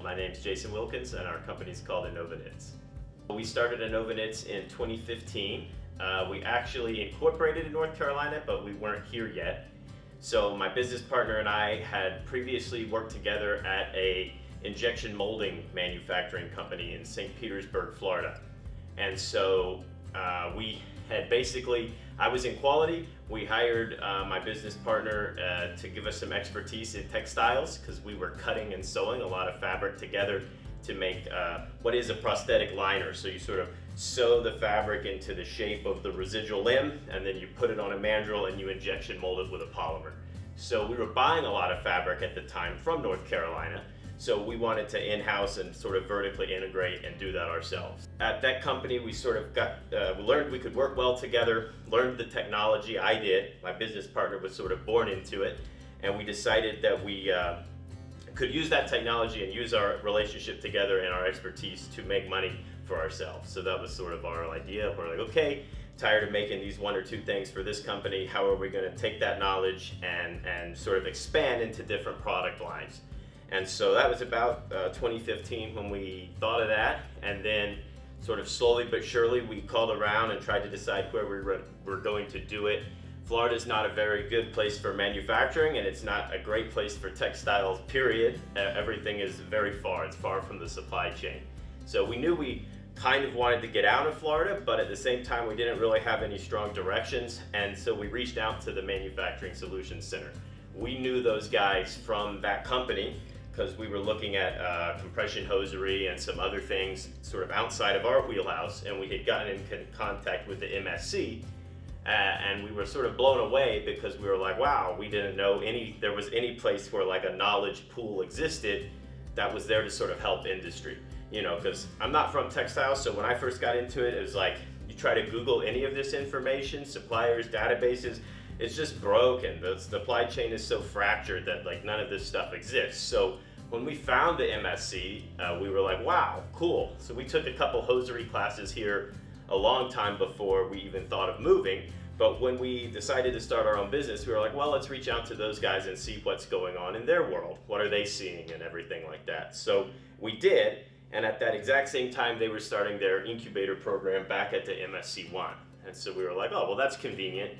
My name's Jason Wilkins and our company's called InnovaKnits. We started InnovaKnits in 2015. We actually incorporated in North Carolina, but we weren't here yet. So my business partner and I had previously worked together at a injection molding manufacturing company in St. Petersburg, Florida. And so we had basically, I was in quality. We hired my business partner to give us some expertise in textiles because we were cutting and sewing a lot of fabric together to make what is a prosthetic liner. So you sort of sew the fabric into the shape of the residual limb, and then you put it on a mandrel and you injection mold it with a polymer. So we were buying a lot of fabric at the time from North Carolina. So we wanted to in-house and sort of vertically integrate and do that ourselves. At that company, we sort of we learned we could work well together, learned the technology. I did. My business partner was sort of born into it, and we decided that we could use that technology and use our relationship together and our expertise to make money for ourselves. So that was sort of our idea. We're like, okay, tired of making these one or two things for this company. How are we going to take that knowledge and sort of expand into different product lines? And so that was about 2015 when we thought of that, and then sort of slowly but surely we called around and tried to decide where we were going to do it. Florida's not a very good place for manufacturing, and it's not a great place for textiles, period. Everything is very far. It's far from the supply chain. So we knew we kind of wanted to get out of Florida, but at the same time we didn't really have any strong directions, and so we reached out to the Manufacturing Solutions Center. We knew those guys from that company because we were looking at compression hosiery and some other things sort of outside of our wheelhouse, and we had gotten in contact with the MSC, and we were sort of blown away because we were like, wow, we didn't know there was any place where like a knowledge pool existed that was there to sort of help industry. You know, because I'm not from textiles, so when I first got into it, it was like, you try to Google any of this information, suppliers, databases, it's just broken. The supply chain is so fractured that like none of this stuff exists. So when we found the MSC, we were like, wow, cool. So we took a couple hosiery classes here a long time before we even thought of moving. But when we decided to start our own business, we were like, well, let's reach out to those guys and see what's going on in their world. What are they seeing and everything like that. So we did. And at that exact same time, they were starting their incubator program back at the MSC1. And so we were like, oh, well, that's convenient.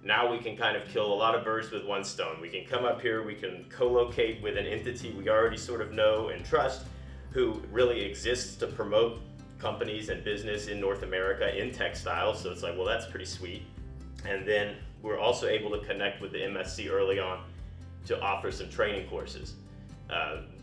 Now we can kind of kill a lot of birds with one stone. We can come up here, we can co-locate with an entity we already sort of know and trust, who really exists to promote companies and business in North America in textiles. So it's like, well, that's pretty sweet. And then we're also able to connect with the MSC early on to offer some training courses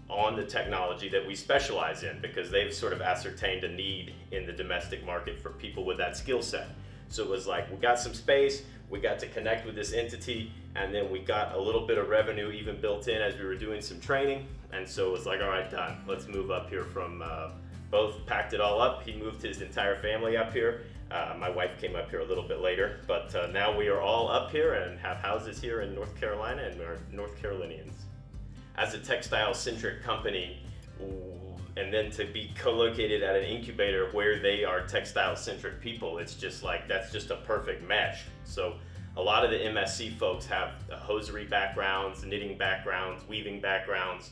on the technology that we specialize in, because they've sort of ascertained a need in the domestic market for people with that skill set. So it was like, we got some space, we got to connect with this entity, and then we got a little bit of revenue even built in as we were doing some training. And so it was like, all right, done. Let's move up here from, both packed it all up. He moved his entire family up here. My wife came up here a little bit later, but now we are all up here and have houses here in North Carolina, and we're North Carolinians. As a textile-centric company, and then to be co-located at an incubator where they are textile-centric people, it's just like, that's just a perfect mesh. So a lot of the MSC folks have hosiery backgrounds, knitting backgrounds, weaving backgrounds,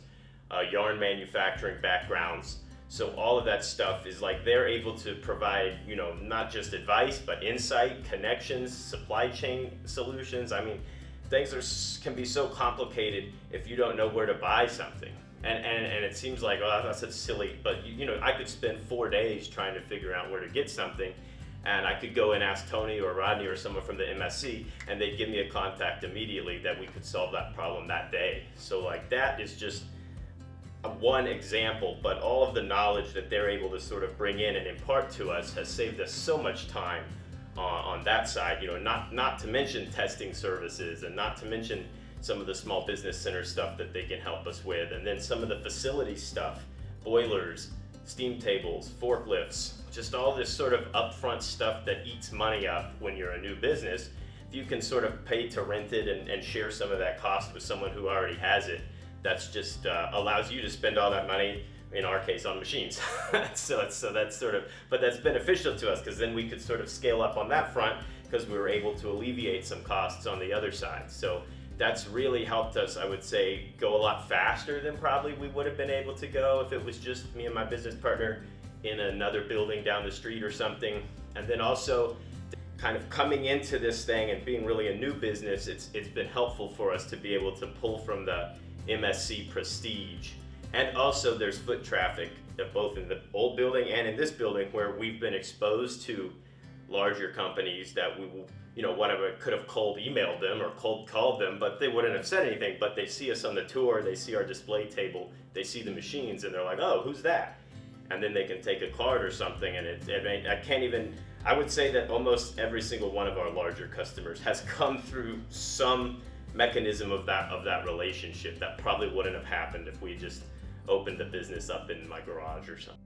yarn manufacturing backgrounds. So all of that stuff is like, they're able to provide, you know, not just advice, but insight, connections, supply chain solutions. I mean, things can be so complicated if you don't know where to buy something. And it seems like, oh, that's silly, but you know, I could spend 4 days trying to figure out where to get something, and I could go and ask Tony or Rodney or someone from the MSC, and they'd give me a contact immediately that we could solve that problem that day. So like, that is just one example, but all of the knowledge that they're able to sort of bring in and impart to us has saved us so much time on that side. You know, not to mention testing services, and not to mention some of the small business center stuff that they can help us with, and then some of the facility stuff, boilers, steam tables, forklifts, just all this sort of upfront stuff that eats money up when you're a new business. If you can sort of pay to rent it and share some of that cost with someone who already has it, that's just allows you to spend all that money, in our case, on machines. so that's sort of, but that's beneficial to us, because then we could sort of scale up on that front, because we were able to alleviate some costs on the other side. So that's really helped us, I would say, go a lot faster than probably we would have been able to go if it was just me and my business partner in another building down the street or something. And then also kind of coming into this thing and being really a new business, it's been helpful for us to be able to pull from the MSC prestige. And also there's foot traffic both in the old building and in this building where we've been exposed to larger companies that we will, whatever, could have cold emailed them or cold called them, but they wouldn't have said anything. But they see us on the tour, they see our display table, they see the machines, and they're like, oh, who's that? And then they can take a card or something, and I would say that almost every single one of our larger customers has come through some mechanism of that relationship that probably wouldn't have happened if we just opened the business up in my garage or something.